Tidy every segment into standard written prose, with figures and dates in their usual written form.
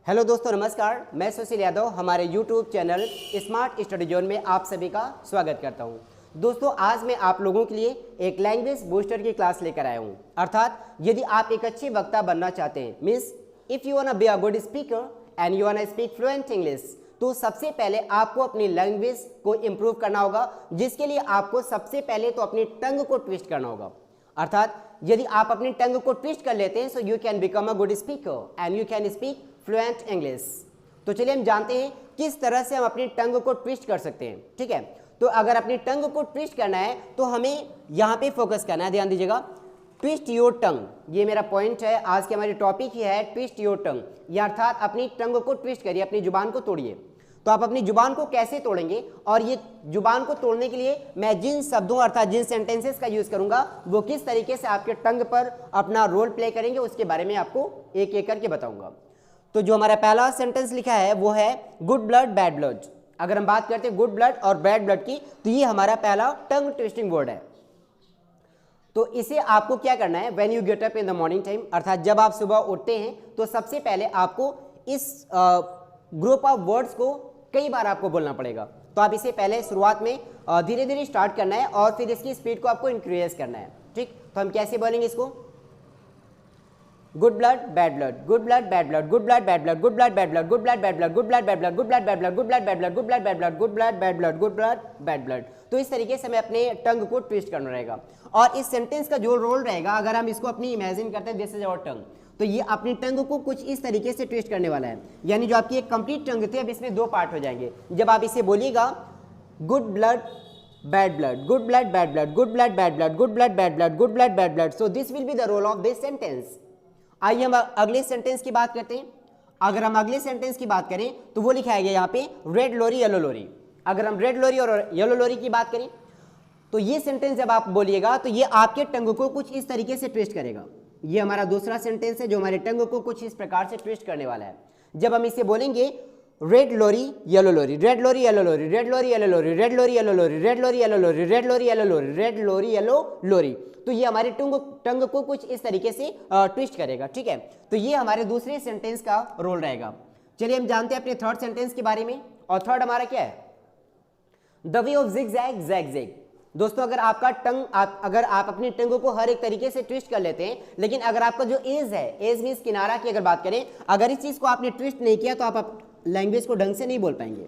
Hello दोस्तों, नमस्कार। मैं सुशील यादव हमारे YouTube channel smart study zone में आप सभी का स्वागत करता हूं। दोस्तों, आज मैं आप लोगों के लिए एक लैंग्वेज बूस्टर की क्लास लेकर आया हूं। अर्थात यदि आप एक अच्छे वक्ता बनना चाहते हैं, means if you want to be a good speaker and you want to speak fluent English, तो सबसे पहले आपको अपनी लैंग्वेज को इम्प्रूव करना होगा, जिसके लिए आपको सबसे पहले तो अपनी टंग को ट्विस्ट करना होगा। अर्थात यदि आप अपनी टंग को ट्विस्ट कर लेते हैं, so you can become a good speaker and you can speak fluent English. तो चलिए हम जानते हैं किस तरह से हम अपनी टंग को ट्विस्ट कर सकते हैं। ठीक है, तो अगर अपनी टंग को ट्विस्ट करना है तो हमें यहाँ पे फोकस करना है। ध्यान दीजिएगा, ट्विस्ट योर टंग, ये मेरा पॉइंट है। आज की हमारी टॉपिक ही है ट्विस्ट योर टंग, या अर्थात अपनी टंग को ट्विस्ट करिए, अपनी जुबान को तोड़िए। तो आप अपनी जुबान को कैसे तोड़ेंगे, और ये जुबान को तोड़ने के लिए मैं जिन शब्दों अर्थात जिन सेंटेंसेस का यूज करूंगा वो किस तरीके से आपके टंग पर अपना रोल प्ले करेंगे, उसके बारे में आपको एक एक करके बताऊंगा। तो जो हमारा पहला सेंटेंस लिखा है वो है गुड ब्लड बैड ब्लड। अगर हम बात करते हैं गुड ब्लड और बैड ब्लड की, तो ये हमारा पहला टंग ट्विस्टिंग वर्ड है। तो इसे आपको क्या करना है, when you get up in the morning time, अर्थात जब आप सुबह उठते हैं तो सबसे पहले आपको इस ग्रुप ऑफ वर्ड्स को कई बार आपको बोलना पड़ेगा। तो आप इसे पहले शुरुआत में धीरे धीरे स्टार्ट करना है और फिर इसकी स्पीड को आपको इंक्रीज करना है। ठीक, तो हम कैसे बोलेंगे इसको, good blood bad blood, good blood bad blood, good blood bad blood, good blood bad blood, good blood bad blood, good blood bad blood, good blood bad blood, good blood bad blood, good blood bad blood, good blood bad blood, good blood bad blood. तो इस तरीके से हमें अपने टंग को twist करना रहेगा। और इस सेंटेंस का जो रोल रहेगा, अगर हम इसको अपनी इमेजिन करते हैं दिस इज आवर टंग, तो ये अपनी टंग को कुछ इस तरीके से ट्विस्ट करने वाला है। यानी जो आपकी एक कंप्लीट टंग थी, अब इसमें दो पार्ट हो जाएंगे। जब आप इसे बोलिएगा good blood bad blood, good blood bad blood, good blood bad blood, good blood bad blood, good blood bad blood, so this will be the role of this sentence. आइए हम अगले सेंटेंस की बात करते हैं। अगर हम अगले सेंटेंस की बात करें तो वो लिखा है यहाँ पे रेड लोरी येलो लोरी। अगर हम रेड लोरी और येलो लोरी की बात करें तो ये सेंटेंस जब आप बोलिएगा तो ये आपके टंग को कुछ इस तरीके से ट्विस्ट करेगा। ये हमारा दूसरा सेंटेंस है जो हमारे टंग को कुछ इस प्रकार से ट्विस्ट करने वाला है। जब हम इसे बोलेंगे रेड लोरी येलो लोरी, रेड लोरी येलो लोरी, रेड लोरी येलो लोरी, रेड लोरी येलो लोरी, रेड लोरी येलो लोरी, रेड लोरी येलो लोरी, रेड लोरी येलो लोरी, तो ये हमारे टंग को कुछ इस तरीके से ट्विस्ट करेगा। ठीक है, तो ये हमारे दूसरे सेंटेंस का रोल रहेगा। चलिए हम जानते हैं अपने थर्ड सेंटेंस के बारे में। और थर्ड हमारा क्या है, द वे ऑफ जिगजैग जैगजैग। दोस्तों, अगर आपका टंग अगर आप अपनी टंग को हर एक तरीके से ट्विस्ट कर लेते हैं, लेकिन अगर आपका जो एज है, एज मीन्स किनारा की अगर बात करें, अगर इस चीज को आपने ट्विस्ट नहीं किया तो आप लैंग्वेज को ढंग से नहीं बोल पाएंगे।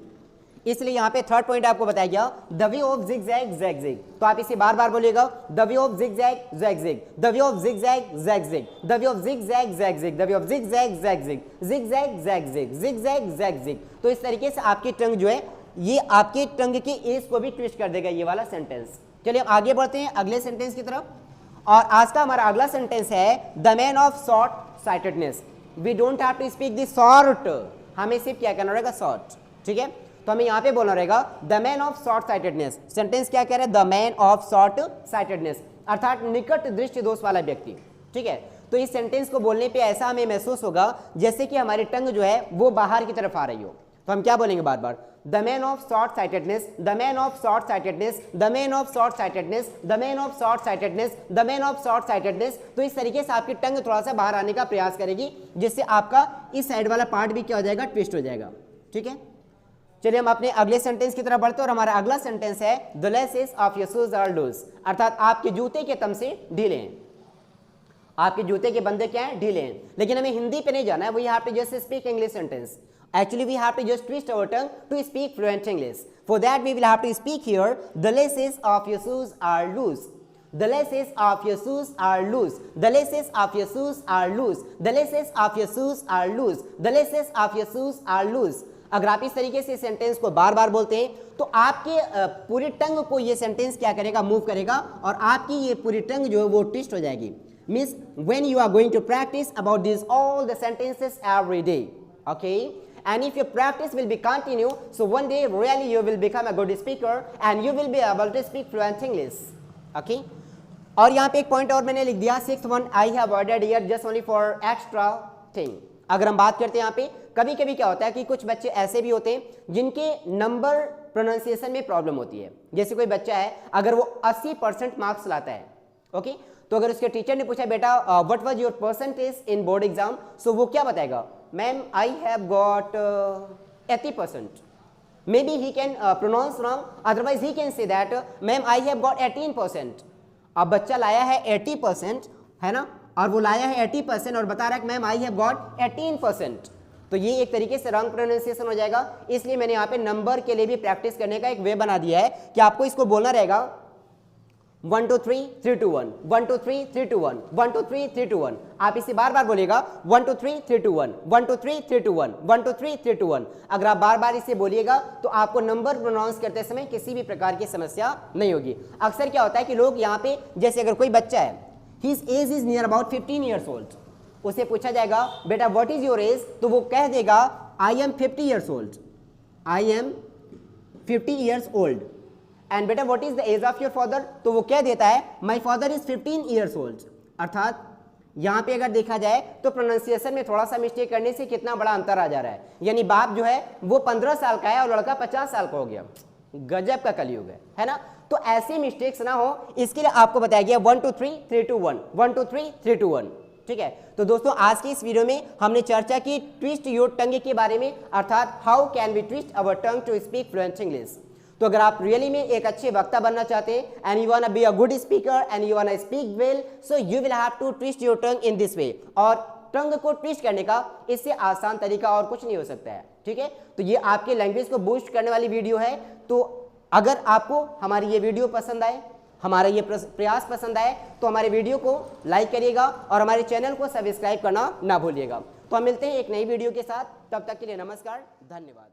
इसलिए यहाँ पे थर्ड पॉइंट आपको बताया गया the way of zigzag zagzag. तो आप इसे बार बार बोलिएगा, the way of zigzag zagzag, the way of zigzag zagzag, the way of zigzag zagzag, the way of zigzag zagzag, zigzag zagzag, zigzag zagzag. तो इस तरीके से आपकी टंग जो है ये आपके टंग के एज को भी ट्विस्ट कर देगा ये वाला सेंटेंस। चलिए हम आगे बढ़ते हैं अगले सेंटेंस की तरफ। और आज का हमारा अगला सेंटेंस है the man of short sightedness. We don't have to speak this short, हमें सिर्फ क्या करना रहेगा, शॉर्ट। ठीक है, तो हमें यहाँ पे बोलना रहेगा the man of short sightedness. Sentence क्या कह रहा है, the man of short sightedness, अर्थात निकट दृष्टि दोष वाला व्यक्ति। ठीक है, तो इस सेंटेंस को बोलने पे ऐसा हमें महसूस होगा जैसे कि हमारी टंग जो है वो बाहर की तरफ आ रही हो। तो हम क्या बोलेंगे बार बार, the man of short sightedness, the man of short sightedness, the man of short sightedness, the man of short sightedness, the man of short sightedness. तो इस तरीके से आपकी टंग थोड़ा सा बाहर आने का प्रयास करेगी, जिससे आपका इस साइड वाला पार्ट भी क्या हो जाएगा, ट्विस्ट हो जाएगा। ठीक है, चलिए हम अपने अगले सेंटेंस की तरफ बढ़ते हैं। और हमारा अगला सेंटेंस है the laces of your shoes are loose, अर्थात आपके जूते के तमचे ढीले हैं। आपके जूते के बंदे क्या हैं, ढीले हैं। लेकिन हमें हिंदी पे नहीं जाना है, we have to just speak English sentence. Actually, we have to just twist our tongue to speak fluent English. For that, we will have to speak here, the laces of your shoes are loose. The laces of your shoes are loose. The laces of your shoes are loose. The laces of your shoes are loose. The laces of your shoes are loose. अगर आप इस तरीके से sentence को बार बार बोलते हैं तो आपके पूरी टंग को ये सेंटेंस क्या करेगा, मूव करेगा, और आपकी ये पूरी टंग जो है वो ट्विस्ट हो जाएगी। Means when you are going to practice about these all the sentences every day, okay? And if your practice will be continue, so one day really you will become a good speaker and you will be able to speak fluent English. Okay? और यहाँ पे एक point और मैंने लिख दिया, 6th one I have added here just only for extra thing. अगर हम बात करते हैं यहाँ पे, कभी कभी क्या होता है कि कुछ बच्चे ऐसे भी होते हैं जिनके नंबर प्रोनाउंसिएशन में प्रॉब्लम होती है। जैसे कोई बच्चा है, अगर वो 80% मार्क्स लाता है, ओके, तो अगर उसके टीचर ने पूछा बेटा what was your percentage in board exam, so वो क्या बताएगा, ma'am, I have got 80%. Maybe he can pronounce wrong, otherwise he can say that ma'am, I have got 18%. अब बच्चा लाया है 80%, है ना, और वो लाया है 80% और बता रहा है मैम आई हैव गॉट 18%, तो ये एक तरीके से रॉन्ग प्रोनाउंसिएशन हो जाएगा। इसलिए मैंने यहाँ पे नंबर के लिए भी प्रैक्टिस करने का एक वे बना दिया है कि आपको इसको बोलना रहेगा 1 2 3 3 2 1, 1 2 3 3 2 1, 1 2 3 3 2 1। आप इसे बार बार बोलिएगा 1 2 3 3 2 1, 1 2 3 3 2 1, 1 2 3 3 2 1। अगर आप बार बार इसे बोलिएगा तो आपको नंबर प्रोनाउंस करते समय किसी भी प्रकार की समस्या नहीं होगी। अक्सर क्या होता है कि लोग यहाँ पे, जैसे अगर कोई बच्चा है, his age is near about 15 years old, उसे पूछा जाएगा बेटा व्हाट इज योर एज, तो वो कह देगा I am 50 years old, I am 50 years old. And बेटा what is the age of your father, तो वो कह देता है my father is 15 years old. अर्थात यहाँ पे अगर देखा जाए तो प्रोनाउंसिएशन में थोड़ा सा मिस्टेक करने से कितना बड़ा अंतर आ जा रहा है, यानी बाप जो है वो 15 साल का है और लड़का 50 साल का हो गया। गजब का कलयुग है ना। तो ऐसी मिस्टेक्स ना हो, इसके लिए आपको बताया गया 1 2 3 3 2 1, 1 2 3 3 2 1। ठीक है, तो दोस्तों आज की इस वीडियो में हमने चर्चा की ट्विस्ट योर टंग के बारे में, अर्थात how can we twist our tongue to speak fluent English. तो अगर आप रियली में एक अच्छे वक्ता बनना चाहते हैं and you want to be a good speaker and you want to speak well, so you will have to twist your tongue in this way. और टंग को ट्विस्ट करने का इससे आसान तरीका और कुछ नहीं हो सकता है। ठीक है, तो ये आपके लैंग्वेज को बूस्ट करने वाली वीडियो है। तो अगर आपको हमारी ये वीडियो पसंद आए, हमारा ये प्रयास पसंद आए, तो हमारे वीडियो को लाइक करिएगा और हमारे चैनल को सब्सक्राइब करना ना भूलिएगा। तो हम मिलते हैं एक नई वीडियो के साथ, तब तक के लिए नमस्कार, धन्यवाद।